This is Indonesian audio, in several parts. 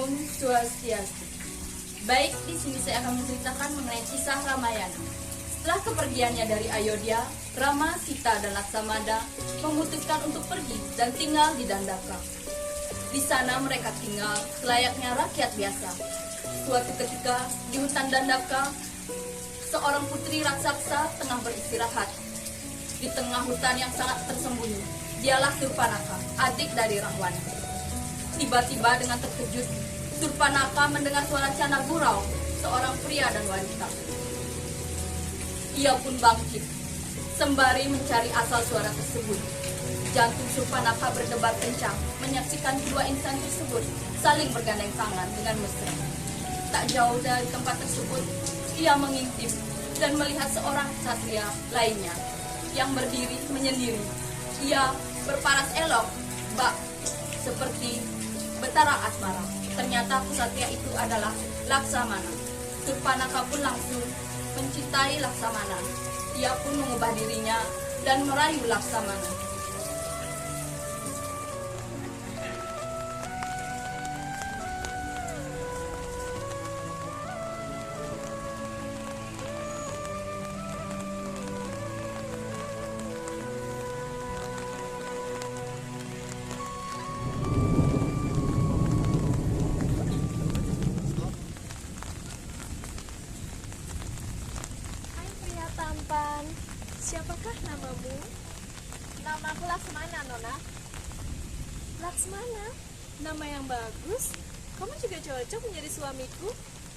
Om Swastiastu. Baik, di sini saya akan menceritakan mengenai kisah Ramayana. Setelah kepergiannya dari Ayodhya, Rama, Sita, dan Laksamana memutuskan untuk pergi dan tinggal di Dandaka. Di sana mereka tinggal selayaknya rakyat biasa. Suatu ketika di hutan Dandaka, seorang putri raksasa tengah beristirahat. Di tengah hutan yang sangat tersembunyi, dialah Surpanaka, adik dari Rahwana. Tiba-tiba dengan terkejut, Surpanaka mendengar suara cana gurau seorang pria dan wanita. Ia pun bangkit, sembari mencari asal suara tersebut. Jantung Surpanaka berdebar kencang, menyaksikan kedua insan tersebut saling bergandeng tangan dengan mesra. Tak jauh dari tempat tersebut, ia mengintip dan melihat seorang ksatria lainnya yang berdiri menyendiri. Ia berparas elok, bak seperti betara asmara. Ternyata ksatria itu adalah Laksamana. Surpanaka pun langsung mencintai Laksamana. Ia pun mengubah dirinya dan merayu Laksamana. Tampan, siapakah namamu? Namaku Laksmana, Nona. Laksmana, nama yang bagus. Kamu juga cocok menjadi suamiku.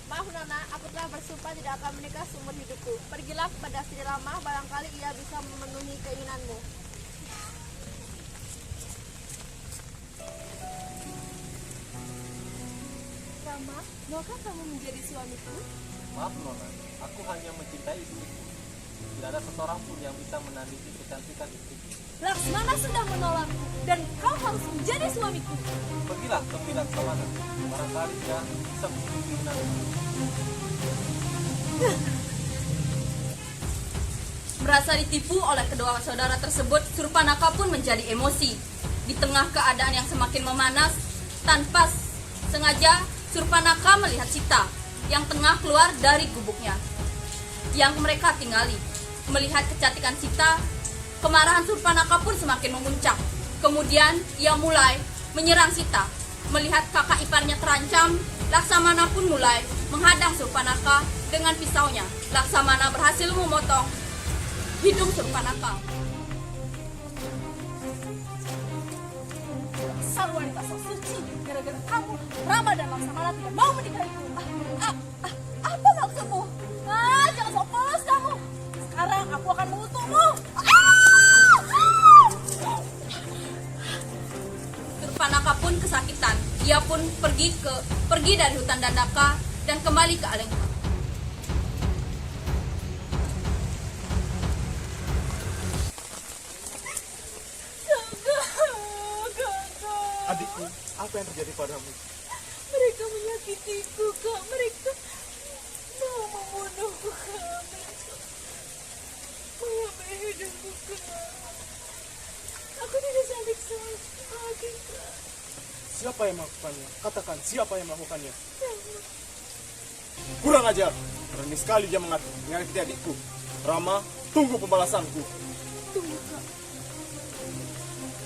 Maaf Nona, aku telah bersumpah tidak akan menikah seumur hidupku. Pergilah kepada Sri Rama, barangkali ia bisa memenuhi keinginanmu. Rama, maukah kamu menjadi suamiku? Maaf Nona, aku hanya mencintai istriku. Tidak ada seseorang pun yang bisa menandingi kecantikan istriku. Laksmana sudah menolakku dan kau harus menjadi suamiku. Pergilah ke Laksamana, barangkali dia bisa memenuhi keinginanmu. Merasa ditipu oleh kedua saudara tersebut, Surpanaka pun menjadi emosi. Di tengah keadaan yang semakin memanas, tanpa sengaja Surpanaka melihat Sita yang tengah keluar dari gubuknya yang mereka tinggali. Melihat kecantikan Sita, kemarahan Surpanaka pun semakin memuncak. Kemudian ia mulai menyerang Sita. Melihat kakak iparnya terancam, Laksamana pun mulai menghadang Surpanaka dengan pisaunya. Laksamana berhasil memotong hidung Surpanaka. Dasar wanita sok suci, gara-gara kamu, Rama dan Laksamana tidak mau menikahiku. Apa maksudmu? Jangan sok polos kamu. Sekarang aku akan mengutukmu. Surpanaka pun kesakitan. Ia pun pergi dari hutan Dandaka dan kembali ke Alengka. Adikku, apa yang terjadi padamu? Mereka menyakitiku, Kak. Mereka mau membunuhku, Kak. Mengambil hidupku, Kak. Aku tidak sakit, Kak. Siapa yang melakukannya? Katakan, siapa yang melakukannya? Kurang ajar! Berani sekali dia menyakiti adikku. Rama, tunggu pembalasanku. Tunggu, Kak.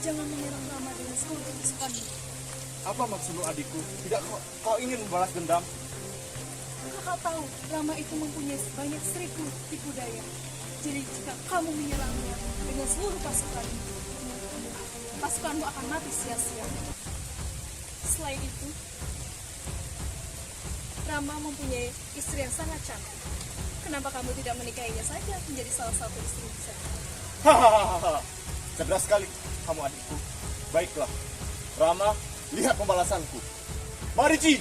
Jangan menyerang Rama dengan seluruh kesukaanmu. Apa maksudmu adikku? Tidak kau ingin membalas dendam? Kakak tahu Rama itu mempunyai banyak seribu tipu daya. Jadi jika kamu menyerangnya dengan seluruh pasukanmu akan mati sia-sia. Selain itu, Rama mempunyai istri yang sangat cantik. Kenapa kamu tidak menikahinya saja menjadi salah satu istri saya? Hahaha, cerdas sekali kamu adikku. Baiklah, Rama, lihat pembalasanku. Mari Ci,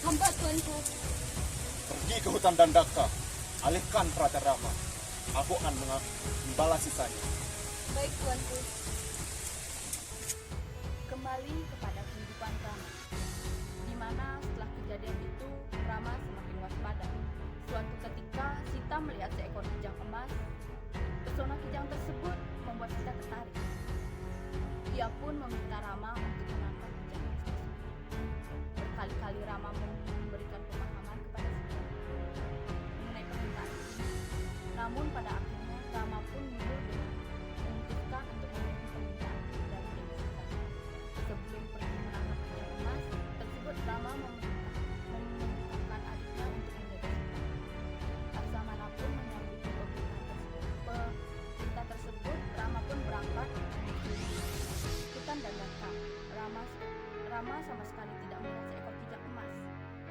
Hamba tuanku. pergi ke hutan Dandaka, alihkan perhatian Rama. Aku akan membalas sisanya. Baik tuanku. Kembali kepada kehidupan Rama, di mana setelah kejadian itu Rama semakin waspada. Suatu ketika Sita melihat seekor kijang emas. Pesona kijang tersebut membuat Sita tertarik. Ia pun meminta Rama untuk menangkap kijang emas tersebut. Berkali-kali Rama Namun pada akhirnya Rama pun mundur dan memutuskan untuk memenuhi permintaan dari Dewi Sita. Sebelum pergi menangkap kijang emas tersebut, Rama memerintahkan adiknya untuk menjaga Sita. Laksamana pun menyambut perintah tersebut. Rama pun berangkat menuju hutan Dandaka. Rama sama sekali tidak melihat seekor kijang emas.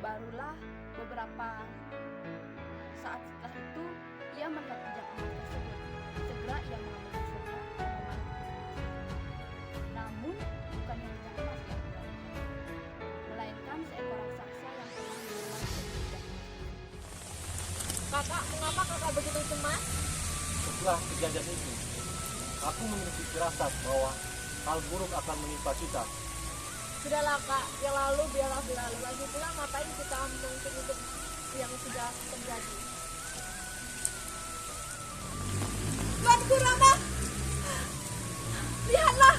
Barulah beberapa saat setelah itu ia melihat kijang emas tersebut. Segera ia mengambil surga dan memanggil. Namun bukannya kijang emas yang dia lihat, melainkan seekor raksasa yang telah menyerang kijang emas. Kakak, mengapa kakak begitu cemas? Setelah kejadian itu, aku memiliki firasat bahwa hal buruk akan menimpa kita. Sudahlah kak, yang lalu biarlah berlalu. Lagi pula ngapain kita mengungkit yang sudah terjadi? Tuanku Rama, lihatlah,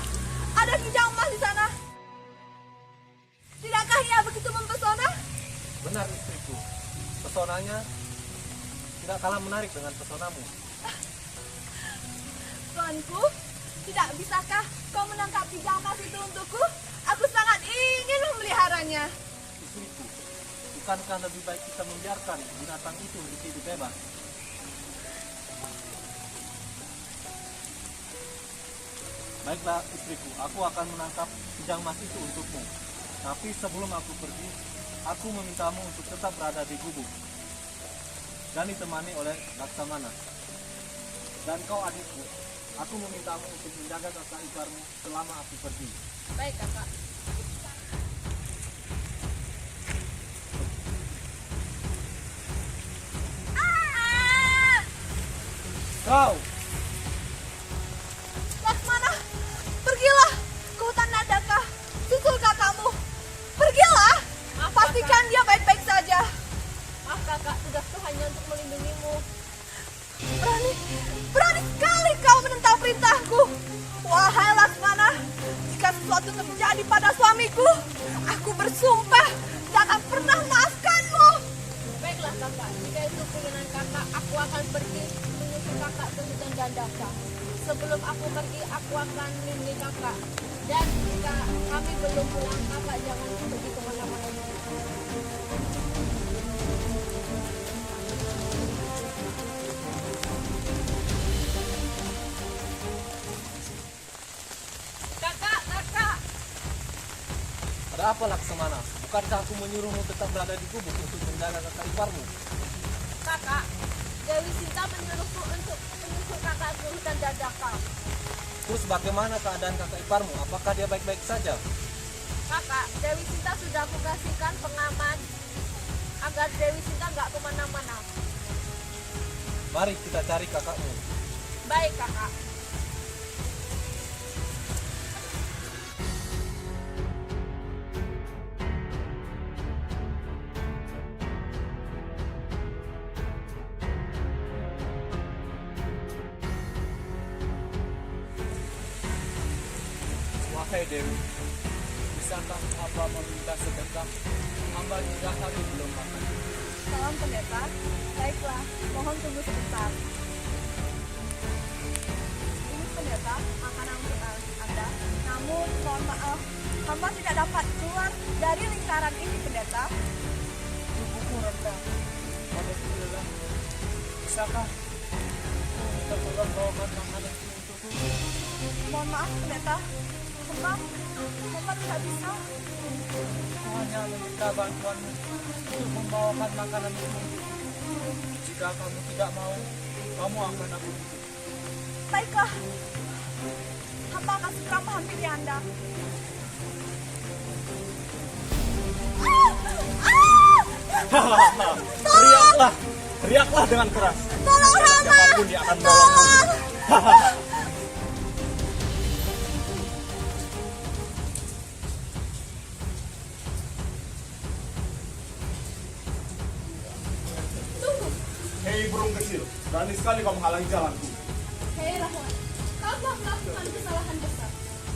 ada kijang emas di sana. Tidakkah ia begitu mempesona? Benar istriku, pesonanya tidak kalah menarik dengan pesonamu. Tuanku, tidak bisakah kau menangkap kijang emas itu untukku? Aku sangat ingin memeliharanya. Istriku, bukankah lebih baik kita membiarkan binatang itu hidup bebas? Baiklah istriku, aku akan menangkap kijang emas itu untukmu. Tapi sebelum aku pergi, aku memintamu untuk tetap berada di gubuk dan ditemani oleh Laksamana. Dan kau adikku, aku memintamu untuk menjaga kakak iparmu selama aku pergi. Baik kakak. Kau! Laksamana, pergilah ke hutan Dandaka. Susul kakakmu. Pergilah. Pastikan dia baik-baik saja. Kakak, tugasku hanya untuk melindungimu. Berani sekali kau menentang perintahku. Wahai Laksamana, jika sesuatu terjadi pada suamiku, aku bersumpah tidak akan pernah maafkanmu. Baiklah kakak, jika itu keinginan kakak, aku akan pergi menyusul kakak ke hutan Dandaka. Sebelum aku pergi, aku akan melindungi kakak. Dan jika kami belum pulang, kakak jangan pergi kemana-mana. Kakak! Ada apa Laksamana? Bukankah aku menyuruhmu tetap berada di gubuk untuk menjaga kakak iparmu? Kakak, Dewi Sinta menyuruhku untuk menyusul kakak ke hutan Dandaka. Terus bagaimana keadaan kakak iparmu? Apakah dia baik-baik saja? Kakak, Dewi Sinta sudah aku kasihkan pengaman agar Dewi Sinta nggak kemana-mana. Mari kita cari kakakmu. Baik kakak. Wahai Dewi, bisakah hamba meminta sedekah? Hamba juga kami belum makan. Salam pendeta. Baiklah, mohon tunggu sebentar. Ini pendeta, makanan untuk Anda. Namun, mohon maaf, hamba tidak dapat keluar dari lingkaran ini, pendeta. Tubuhku rendah. Pada lelah. Bisakah minta tolong bawakan makanan itu untukku? Mohon maaf, pendeta. Hamba tidak bisa. Aku hanya meminta bantuanmu untuk membawakan makanan itu. Jika kamu tidak mau, kamu akan aku tutup. Baiklah. Hamba akan segera menghampiri Anda. Teriaklah! Teriaklah dengan keras. Tolong, Rama! Siapapun yang akan menolongmu. Hei burung kecil, berani sekali kau menghalangi jalanku. Hei Rahwan, kau telah melakukan kesalahan besar.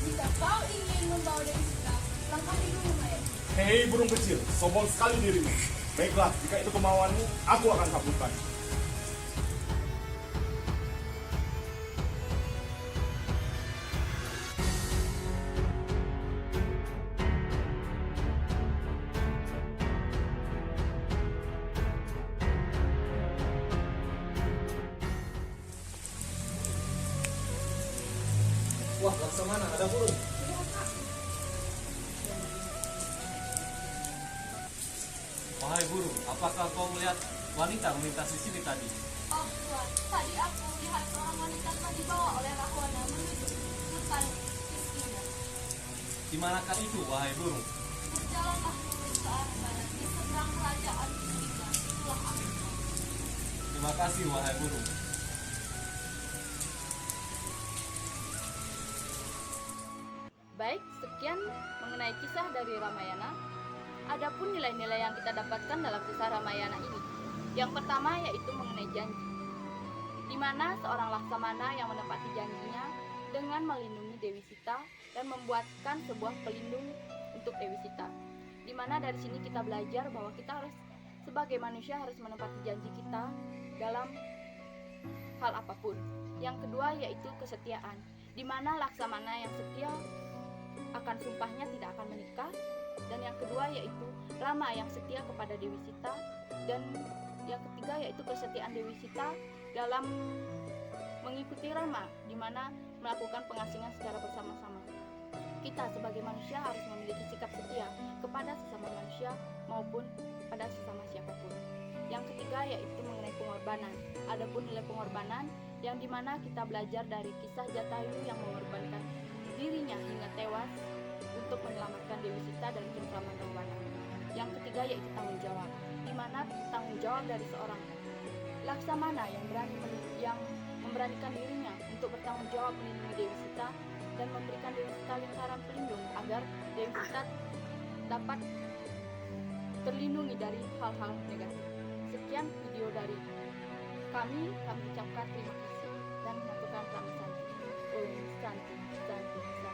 Jika kau ingin membawa Dewi Sita, langkahi dulu Maya. Hei burung kecil, sombong sekali dirimu. Baiklah, jika itu kemauanmu, aku akan kabulkan. Wah, Laksamana, ada burung. Wahai burung, apakah kau melihat wanita melintasi sini tadi? Oh Tuhan, tadi aku melihat seorang wanita telah dibawa oleh Rahwana menuju hutan Kiskinya. Di manakah itu, wahai burung? Berjalanlah lurus ke arah barat di seberang kerajaan Kiskinya. Itulah aku. Terima kasih, wahai burung. Baik, sekian mengenai kisah dari Ramayana. Adapun nilai-nilai yang kita dapatkan dalam kisah Ramayana ini. Yang pertama yaitu mengenai janji. Di mana seorang Laksamana yang menepati janjinya dengan melindungi Dewi Sita dan membuatkan sebuah pelindung untuk Dewi Sita. Di mana dari sini kita belajar bahwa kita harus sebagai manusia harus menepati janji kita dalam hal apapun. Yang kedua yaitu kesetiaan. Di mana Laksamana yang setia akan sumpahnya tidak akan menikah. Dan yang kedua yaitu Rama yang setia kepada Dewi Sita. Dan yang ketiga yaitu kesetiaan Dewi Sita dalam mengikuti Rama, di mana melakukan pengasingan secara bersama-sama. Kita sebagai manusia harus memiliki sikap setia kepada sesama manusia maupun pada sesama siapapun. Yang ketiga yaitu mengenai pengorbanan. Adapun nilai pengorbanan yang dimana kita belajar dari kisah Jatayu yang mengorbankan dirinya hingga tewas untuk menyelamatkan Dewi Sita dari cengkraman Rahwana. Yang ketiga yaitu tanggung jawab, di mana tanggung jawab dari seorang Laksamana yang memberanikan dirinya untuk bertanggung jawab melindungi Dewi Sita dan memberikan Dewi Sita lingkaran pelindung agar Dewi Sita dapat terlindungi dari hal-hal negatif. Sekian video dari kami ucapkan terima kasih dan mengaturkan selamat santi. Om Santi, Santi, Santi.